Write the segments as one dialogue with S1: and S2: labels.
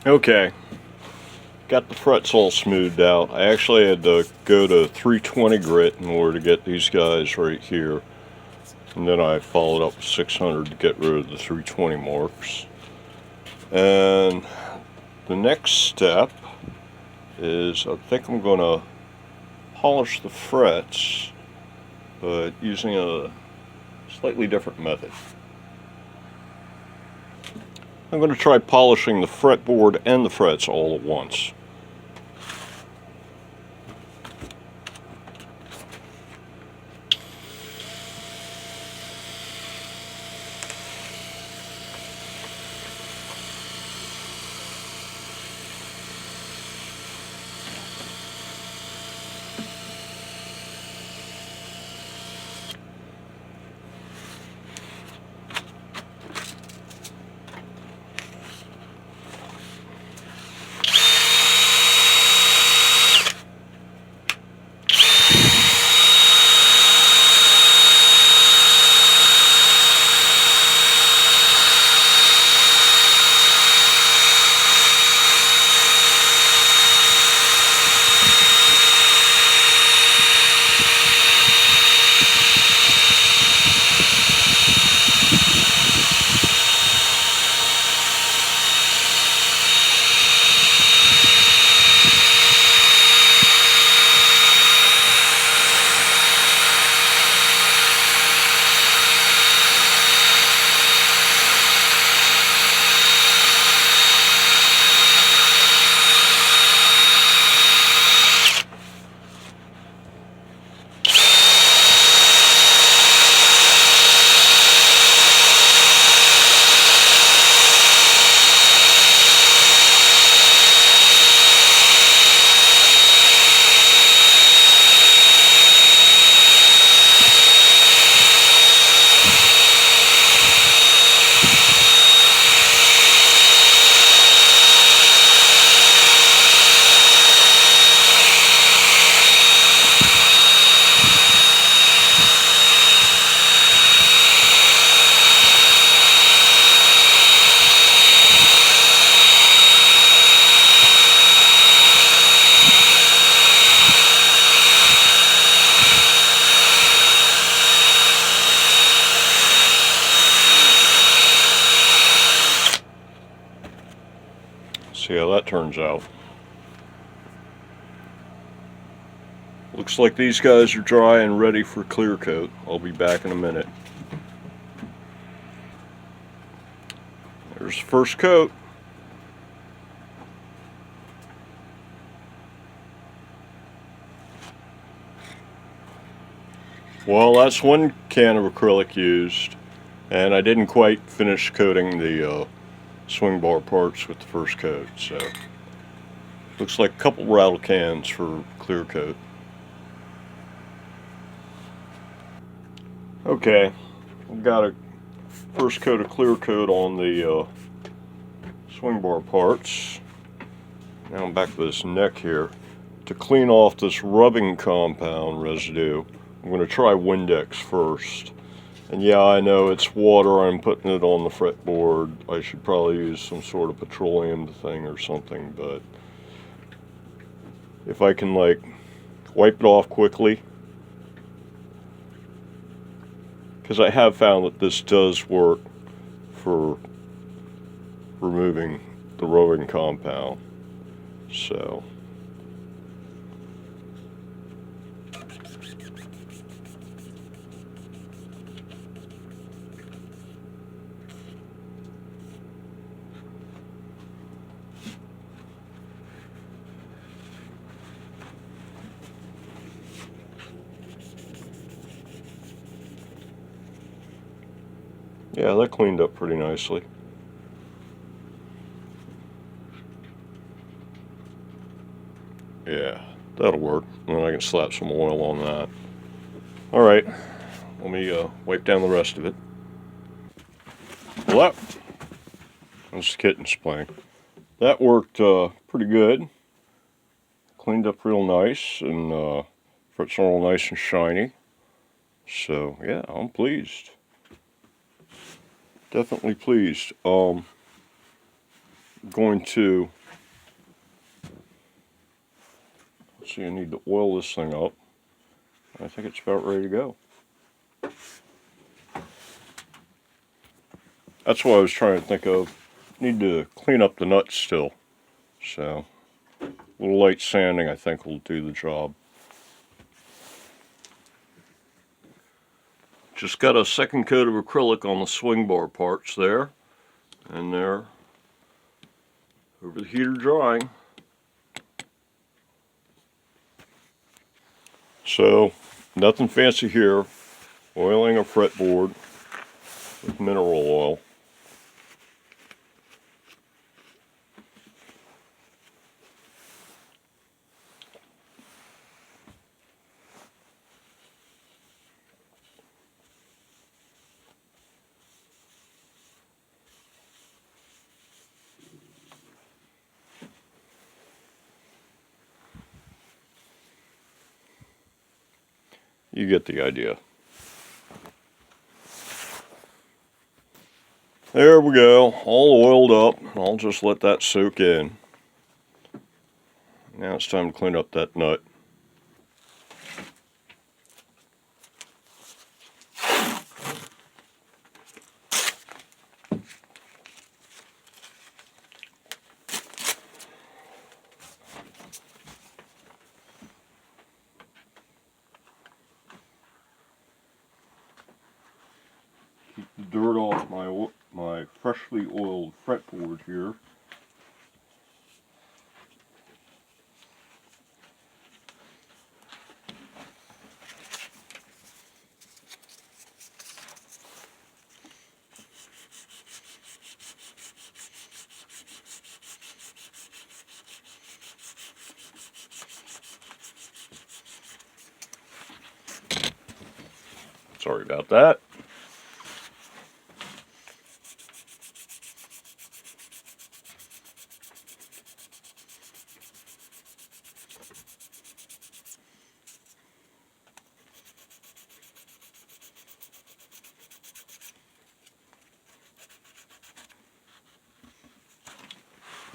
S1: Okay, got the frets all smoothed out. I actually had to go to 320 grit in order to get these guys right here. And then I followed up with 600 to get rid of the 320 marks. And the next step is I think I'm going to polish the frets, but using a slightly different method. I'm going to try polishing the fretboard and the frets all at once. See how that turns out. Looks like these guys are dry and ready for clear coat. I'll be back in a minute. There's the first coat. Well, that's one can of acrylic used, and I didn't quite finish coating the swing bar parts with the first coat, so looks like a couple rattle cans for clear coat. Okay, I've got a first coat of clear coat on the swing bar parts. Now I'm back to this neck here. To clean off this rubbing compound residue, I'm going to try Windex first. And yeah, I know it's water, I'm putting it on the fretboard. I should probably use some sort of petroleum thing or something, but if I can like wipe it off quickly, because I have found that this does work for removing the rubbing compound. So yeah, that cleaned up pretty nicely. Yeah, that'll work. And then I can slap some oil on that. Alright, let me wipe down the rest of it. Well, that's the kitten's playing. That worked pretty good. Cleaned up real nice, and frets are all nice and shiny. So, yeah, I'm pleased. Definitely pleased. going to, let's see, I need to oil this thing up. I think it's about ready to go. That's what I was trying to think of. Need to clean up the nuts still. So, a little light sanding I think will do the job. Just got a second coat of acrylic on the swing bar parts there. And they're over the heater drying. So, nothing fancy here. Oiling a fretboard with mineral oil. You get the idea. There we go, all oiled up. I'll just let that soak in. Now it's time to clean up that nut. Keep the dirt off my freshly oiled fretboard here. Sorry about that.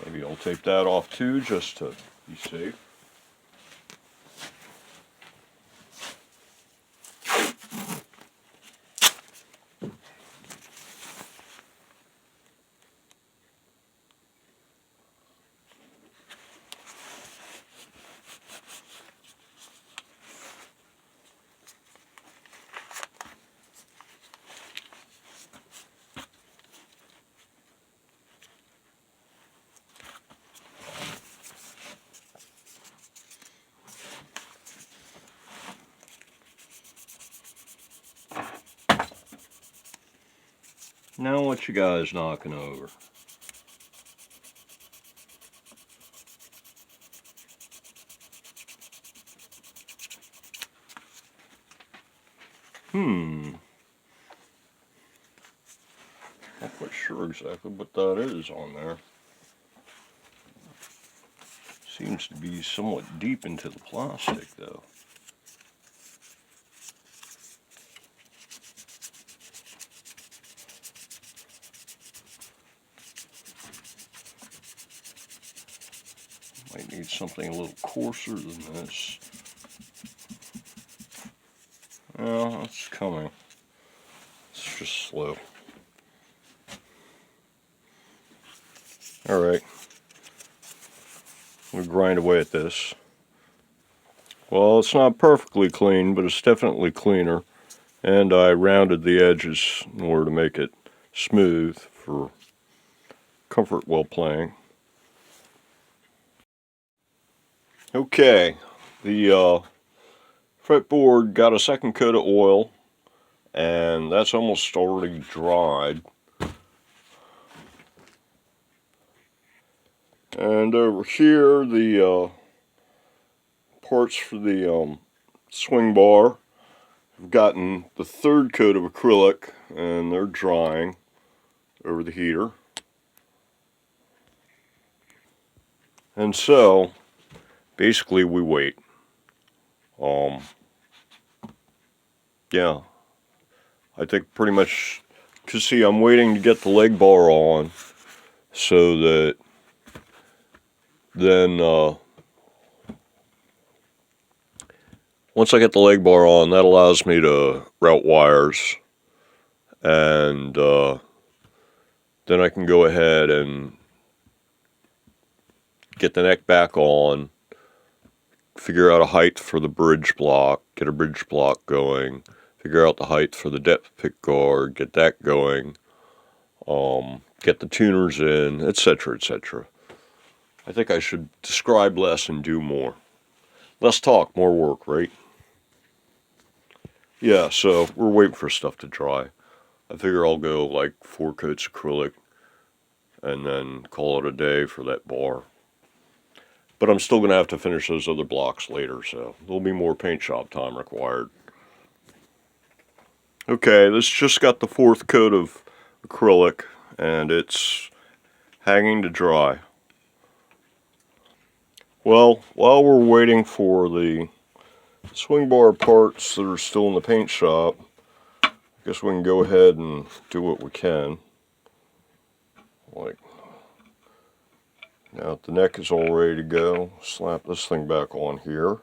S1: Maybe I'll tape that off too, just to be safe. Now what you guys knocking over? Not quite sure exactly what that is on there. Seems to be somewhat deep into the plastic though. Might need something a little coarser than this. Well, it's coming. It's just slow. Alright. We'll grind away at this. Well, it's not perfectly clean, but it's definitely cleaner. And I rounded the edges in order to make it smooth for comfort while playing. Okay, the fretboard got a second coat of oil, and that's almost already dried. And over here, the parts for the swing bar have gotten the third coat of acrylic, and they're drying over the heater. And so, basically we wait. Yeah, I think pretty much, cause see I'm waiting to get the leg bar on so that Then once I get the leg bar on, that allows me to route wires, and then I can go ahead and get the neck back on, figure out a height for the bridge block, get a bridge block going, figure out the height for the depth pick guard, get that going, get the tuners in, etc., etc. I think I should describe less and do more. Less talk, more work, right? Yeah, so we're waiting for stuff to dry. I figure I'll go like 4 coats acrylic and then call it a day for that bar. But I'm still going to have to finish those other blocks later, so there'll be more paint shop time required. Okay, this just got the 4th coat of acrylic, and it's hanging to dry. Well, while we're waiting for the swing bar parts that are still in the paint shop, I guess we can go ahead and do what we can. Like, now the neck is all ready to go. Slap this thing back on here.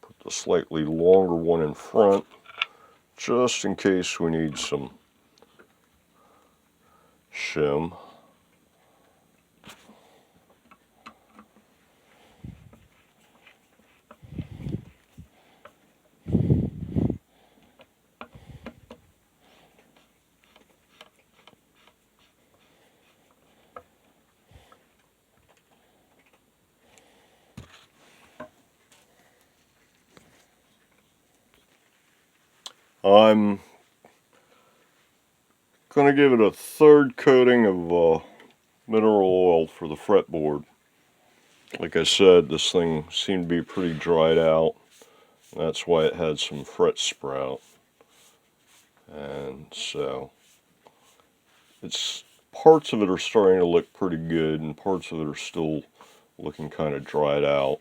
S1: Put the slightly longer one in front, just in case we need some shim. I'm going to give it a 3rd coating of mineral oil for the fretboard. Like I said, this thing seemed to be pretty dried out. That's why it had some fret sprout. And so, parts of it are starting to look pretty good, and parts of it are still looking kind of dried out.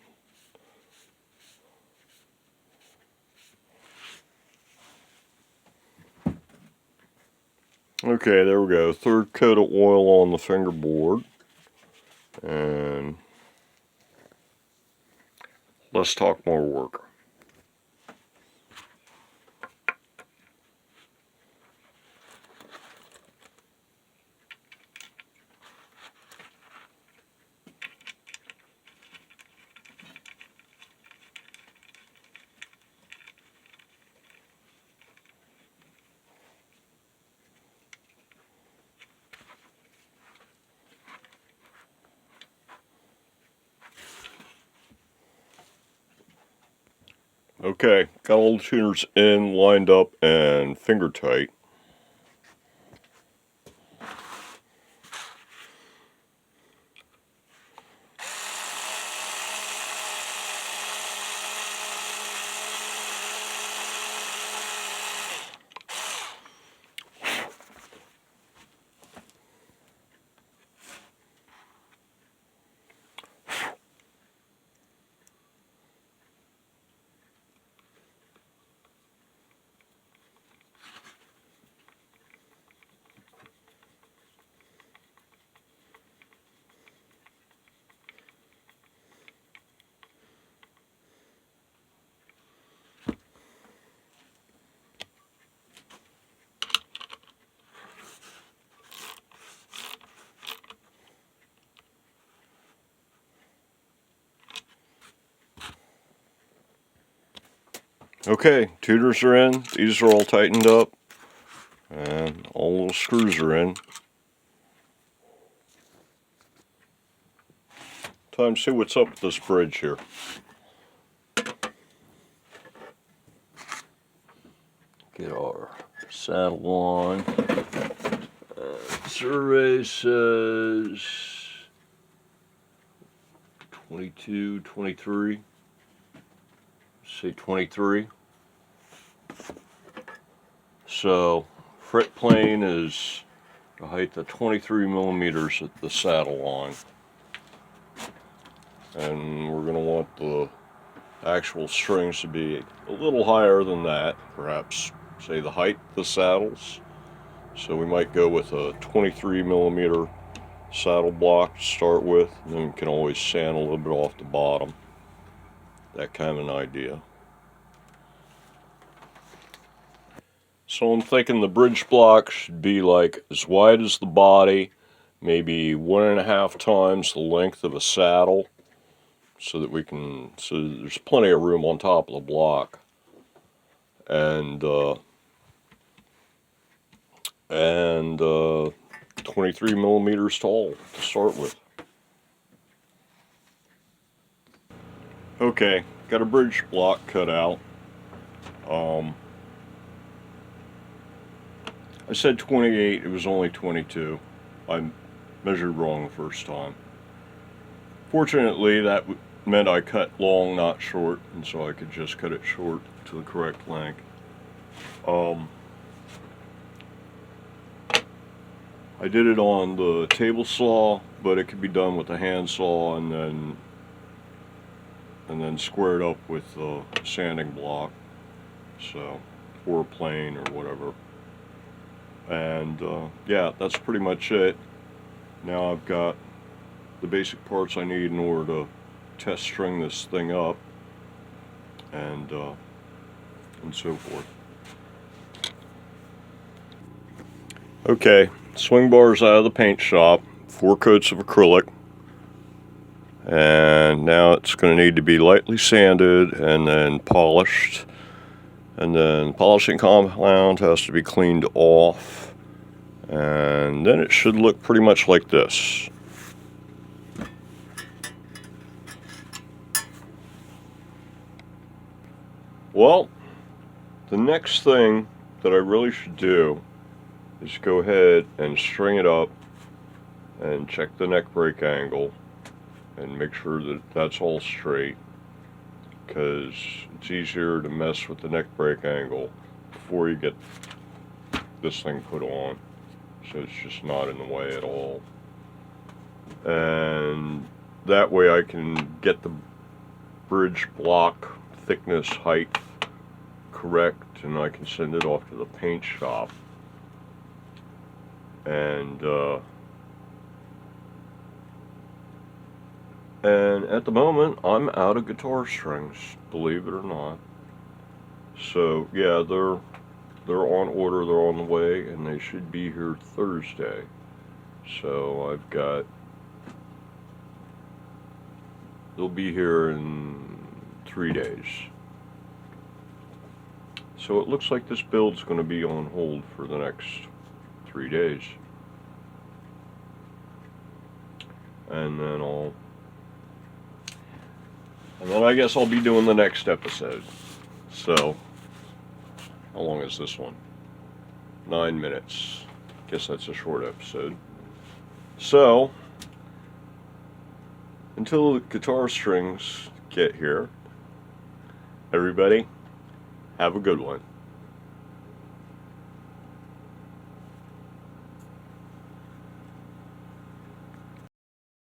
S1: Okay, there we go. 3rd coat of oil on the fingerboard. And let's talk more work. Okay, got all the tuners in, lined up, and finger tight. Okay, tuners are in, these are all tightened up, and all the screws are in. Time to see what's up with this bridge here. Get our saddle on. Survey says 22, 23. Say 23. So fret plane is the height of 23 millimeters at the saddle line. And we're going to want the actual strings to be a little higher than that, perhaps say the height of the saddles. So we might go with a 23mm saddle block to start with, and then we can always sand a little bit off the bottom. That kind of an idea. So I'm thinking the bridge block should be like as wide as the body, maybe 1.5 times the length of a saddle, so that so there's plenty of room on top of the block. And 23mm tall to start with. Okay, got a bridge block cut out. I said 28, it was only 22. I measured wrong the first time. Fortunately, that meant I cut long, not short, and so I could just cut it short to the correct length. I did it on the table saw, but it could be done with a hand saw and then squared up with a sanding block, so, or a plane or whatever. And yeah, that's pretty much it. Now I've got the basic parts I need in order to test string this thing up, and so forth. Okay, swing bars out of the paint shop, 4 coats of acrylic, and now it's going to need to be lightly sanded and then polished, and then polishing compound has to be cleaned off, and then it should look pretty much like this. Well, the next thing that I really should do is go ahead and string it up and check the neck break angle and make sure that that's all straight, because it's easier to mess with the neck break angle before you get this thing put on, so it's just not in the way at all. And that way I can get the bridge block thickness, height correct, and I can send it off to the paint shop. And at the moment I'm out of guitar strings, believe it or not. So yeah, they're on order, they're on the way, and they should be here Thursday. So they'll be here in 3 days. So it looks like this build's going to be on hold for the next 3 days. And then I guess I'll be doing the next episode. So, how long is this one? 9 minutes. Guess that's a short episode. So, until the guitar strings get here, everybody, have a good one.